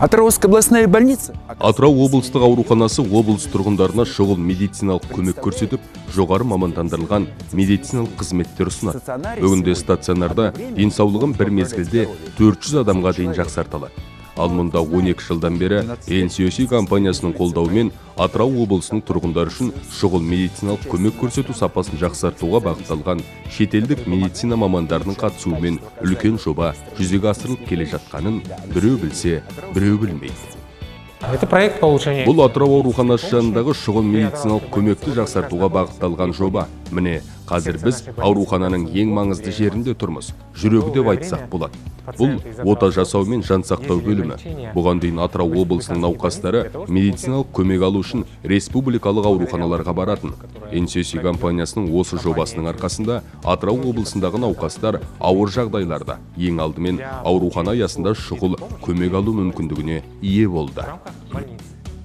Атырауская областная больница. Атырау облыстық ауруханасы облыс тұрғындарына шұғыл медициналық көмек көрсетіп, жоғары мамандандырылған медициналық қызметтер ұсынады. Бүгінде стационарда денсаулығын бір мезгілде 400 адамға дейін жақсартылады. Ал мұнда 12 жылдан бері NCOC компаниясының қолдауымен Атырау облысының тұрғындары үшін шұғыл медициналық көмек көрсету сапасын жақсартуға бағытталған шетелдік медицина мамандарының қатысуымен үлкен жоба жүзеге асырылып келе жатқанын біреу білсе, біреу білмейді. Это проект получения. Бұл Атырау ауруханасы жанындағы шұғыл медициналық көмекті жақсартуға бағытталған жоба. Міне, қазір біз аурухананың ең маңызды жерінде тұрмыз. Жүрегі деп айтсақ болады. Бұл ота жасау мен жан сақтау бөлімі. Бұған дейін Атырау облысының науқастары медициналық көмек алу үшін республикалық ауруханаларға баратын. NCOC компаниясының осы жобасының арқасында Атырау облысындағы науқастар ауыр жағдайларда ең алдымен аурухана аясында шұғыл көмек алу мүмкіндігіне ие болды.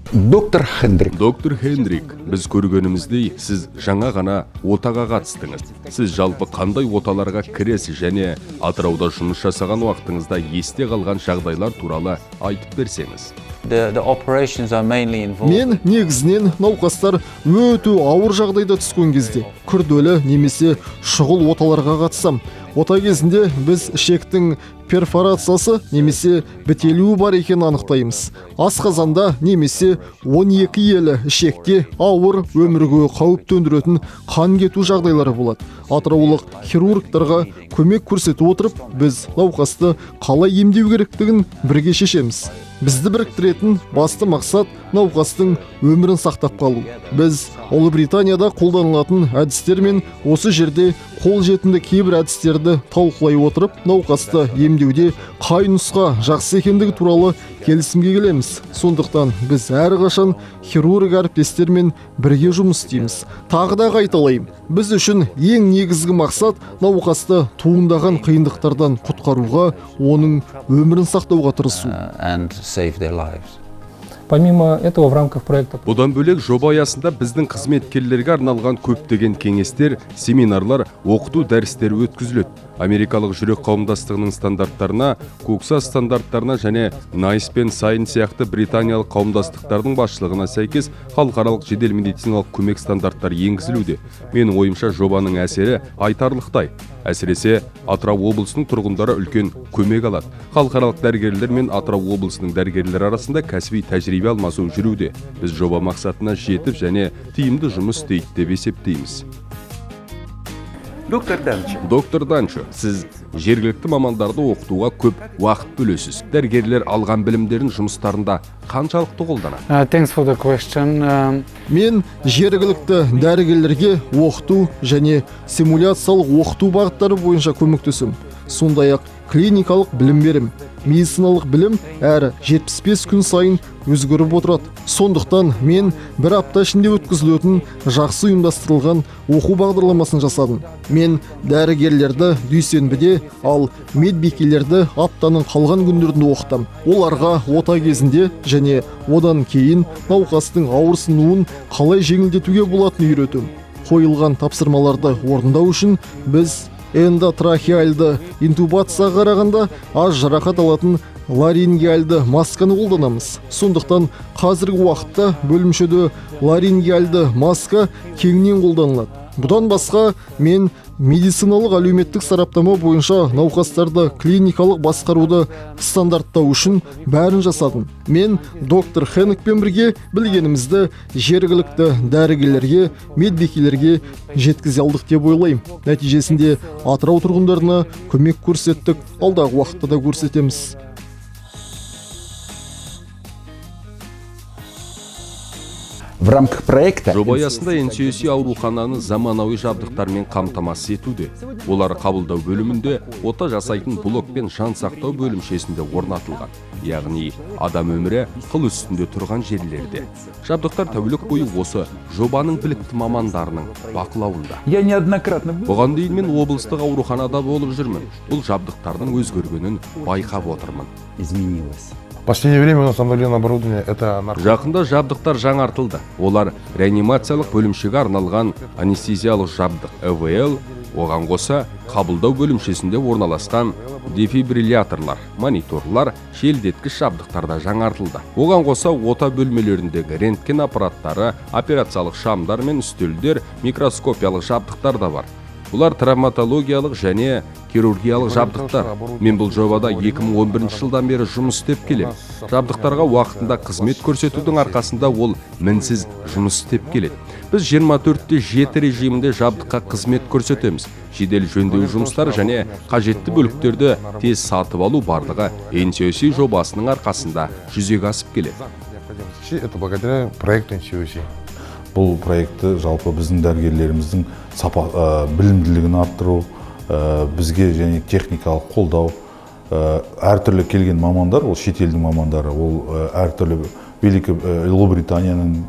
Доктор Хендрик, біз көргеніміздей, сіз жаңа ғана отаға қатыстыңыз. Сіз жалпы қандай оталарға кіресіз және Атырауда жұмыс жасаған уақытыңызда есте қалған жағдайлар туралы айтып берсеңіз. Мен негізінен науқастар өте ауыр жағдайда түскен кезде күрделі немесе шұғыл оталарға қатысам. Ота кезінде біз ішектің перфорациясы немесе бітелуі бар екенін анықтаймыз. Асқазанда немесе 12 елі ішекте ауыр өмірге қауіп төндіретін қан кету жағдайлары болады. Атыраулық хирургтарға көмек көрсетіп отырып, біз науқасты қалай емдеу керектігін бірге шешеміз. Бізді біріктіретін басты мақсат науқастың өмірін сақтап қалу. Біз Ұлыбританияда қолданылатын әдістер мен осы жерде қолжетімді кейбір әдістерді талқылай отырып, науқасты емдеуде қай нұсқа жақсы екендігі туралы келісімге келеміз. Сондықтан біз әрқашан хирург әріптестермен бірге жұмыс істейміз. Тағы да қайталаймын, біз үшін ең негізгі мақсат науқасты туындаған қиындықтардан құтқаруға, оның өмірін сақтауға тырысу. Помимо этого, в рамках проекта... Бұдан бөлек жоба аясында біздің қызметкерлерге арналған көптеген кеңестер, семинарлар, оқыту дәрістері өткізіледі. Америкалық жүрек қауымдастығының стандарттарына, Кукса стандарттарына және NICE пен Science сияқты британиялық қауымдастықтардың басшылығына сәйкес халықаралық жедел медициналық көмек стандарттары енгізілуде. Менің ойымша жобаның әсері айтарлықтай. Әсіресе Атырау облысының тұрғындары үлкен көмек алады. Халықаралық дәрігерлер мен Атырау облысының дәрігерлер арасында кәсіби тәжірибе алмасу жүруде. Біз жоба мақсатына жетіп және тиімді жұмыс істейді деп есептейміз. Доктор Данчо, сіз жергілікті мамандарды оқытуға көп уақыт бөлесіз. Дәрігерлер алған білімдерін жұмыстарында қаншалықты қолданады? Thanks for the question. Мен жергілікті дәрігерлерге оқыту және симуляциялық оқыту бағыттары бойынша көмектесем. Сондай-ақ клиникалық білім берем. Медициналық білім әр 75 күн сайын өзгеріп отырады. Сондықтан мен бір апта ішінде өткізілетін жақсы ұйымдастырылған оқу бағдарламасын жасадым. Мен дәрігерлерді дүйсенбіде, ал медбикелерді аптаның қалған күндерінде оқытам. Оларға ота кезінде және одан кейін науқастың ауырсынуын қалай жеңілдетуге болатынын үйретем. Қойылған тапсырмаларды орындау үшін біз эндотрахеальды интубацияға қарағанда аз жарақат алатын ларингеальды масканы қолданамыз. Сондықтан қазіргі уақытта бөлімшеде ларингеальды маска кеңінен қолданылады. Бұдан басқа мен медициналық әлеуметтік сараптама бойынша науқастарды клиникалық басқаруды стандарттау үшін бәрін жасадым. Мен доктор Хендрикпен бірге білгенімізді жергілікті дәрігерлерге, медбикелерге жеткізе алдық деп ойлаймын. Нәтижесінде Атырау тұрғындарына көмек көрсеттік, алдағы уақытта да көрсетеміз. В рамках проекта жоба аясында NCOC аурухананы заманауи жабдықтармен қамтамасыз етуде. Олар қабылдау бөлімінде, ота жасайтын блок пен жан сақтау бөлімшесінде орнатылған. Яғни адам өмірі қыл үстінде тұрған жерлерде. Жабдықтар тәулік бойы осы жобаның білікті мамандарының бақылауында. я неоднократно был. Бұған дейін мен облыстық ауруханада болып жүрмін. Бұл жабдықтардың өзгергенін байқап отырмын. Изменилось. В последнее время у нас обновлено оборудование. Это Жақында жабдықтар жаңартылды. Олар реанимациялық бөлімшеге арналған анестезиялық жабдық ЭВЛ, Оған қоса, қабылдау бөлімшесінде орналасқан дефибрилляторлар, мониторлар, желдеткіш жабдықтарда жаңартылды. Оған қоса, ота бөлмелеріндегі рентген аппараттары, операциялық шамдар мен үстелдер, микроскопиялық жабдықтар да бар. Бұлар травматологиялық және хирургиялық жабдықтар. Мен бұл жобада 2011 жылдан бері жұмыс істеп келем. Жабдықтарға уақытында қызмет көрсетудің арқасында ол мінсіз жұмыс істеп келеді. Біз 24/7 режимінде жабдыққа қызмет көрсетеміз. Жедел жөндеу жұмыстары және қажетті бөліктерді тез сатып алу барлығы NCOC жобасының арқасында жүзеге асып келеді. Это благодаря проекту NCOC. Бұл проекті жалпы біздің дәрігерлеріміздің білімділігін арттыру, бізге және техникалық қолдау, әртүрлі келген мамандар, ол шетелдің мамандары, ол әртүрлі Ұлыбританияның,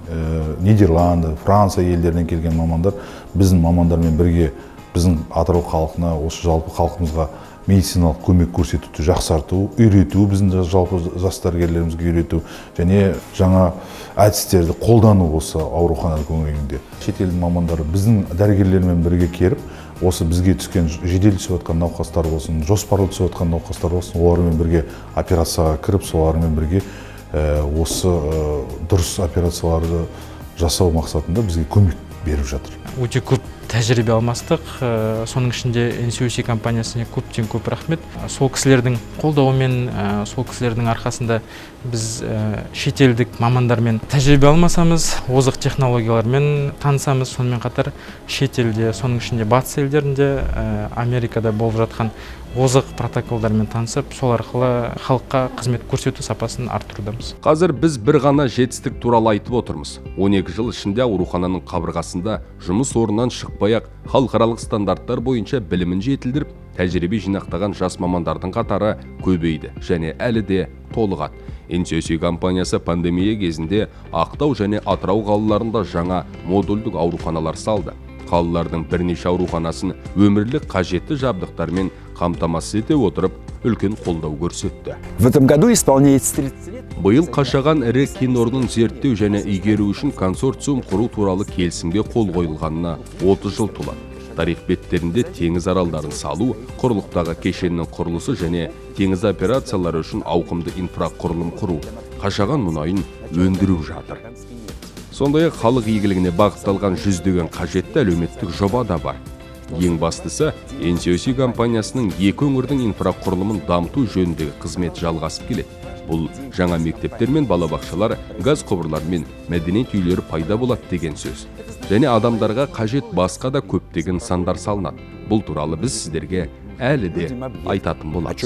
Нидерланды, Франция елдерінен келген мамандар, біздің мамандармен бірге біздің Атырау халқына, осы жалпы халқымызға медициналық көмек көрсетуді жақсарту, үйрету, біздің жалпы жас дәрігерлерімізге үйрету және жаңа әдістерді қолдану осы аурухана көмегінде. Шетелдің мамандары біздің дәрігерлермен бірге керіп, осы бізге түскен жедел түсіп жатқан науқастар болсын, жоспарлы түсіп жатқан науқастар болсын, олармен бірге операцияға кіріп, солармен бірге осы дұрыс операцияларды жасау мақсатында бізге көмек беріп жатыр. Өте көп тәжірибе алмастық, соның ішінде NCOC компаниясына көптен көп рахмет. Сол кісілердің қолдауымен, сол кісілердің арқасында біз шетелдік мамандармен тәжірибе алмасамыз, озық технологиялармен танысамыз. Сонымен қатар шетелде, соның ішінде батыс елдерінде, Америкада болып жатқан озық протоколдармен танысып, сол арқылы халыққа қызмет көрсету сапасын арттырудамыз. Қазір біз бір ғана жетістік туралы айтып отырмыз. 12 жыл ішінде аурухананың қабырғасында жұмыс орнынан шықпай-ақ халықаралық стандарттар бойынша білімін жетілдіріп, тәжірибе жинақтаған жас мамандардың қатары көбейді және әлі де толығады. NCOC компаниясы пандемия кезінде Ақтау және Атырау қалаларында жаңа модульдік ауруханалар салды. Қалалардың бірнеше ауруханасын өмірлік қажетті жабдықтармен қамтамасыз ете отырып, үлкен қолдау көрсетті. Биыл қашаған ірі кен орнын зерттеу және игеру үшін консорциум құру туралы келісімге қол қойылғанына 30 жыл толады. Тарих беттерінде теңіз аралдарын салу, құрлықтағы кешеннің құрылысы және теңіз операциялары үшін ауқымды инфрақұрылым құру, қашаған мұнайын өндіру жатыр. Сондай-ақ халық игілігіне бағытталған жүздеген қажетті әлеуметтік жоба да бар. Ең бастысы, NCOC компаниясының екі өңірдің инфрақұрылымын дамыту жөніндегі қызмет жалғасып келеді. Бұл жаңа мектептер мен балабақшалар, газ құбырлар мен мәдениет үйлері пайда болады деген сөз. Және адамдарға қажет басқа да көптеген нысандар салынады. Бұл туралы біз сіздерге әлі де айтатын боламыз.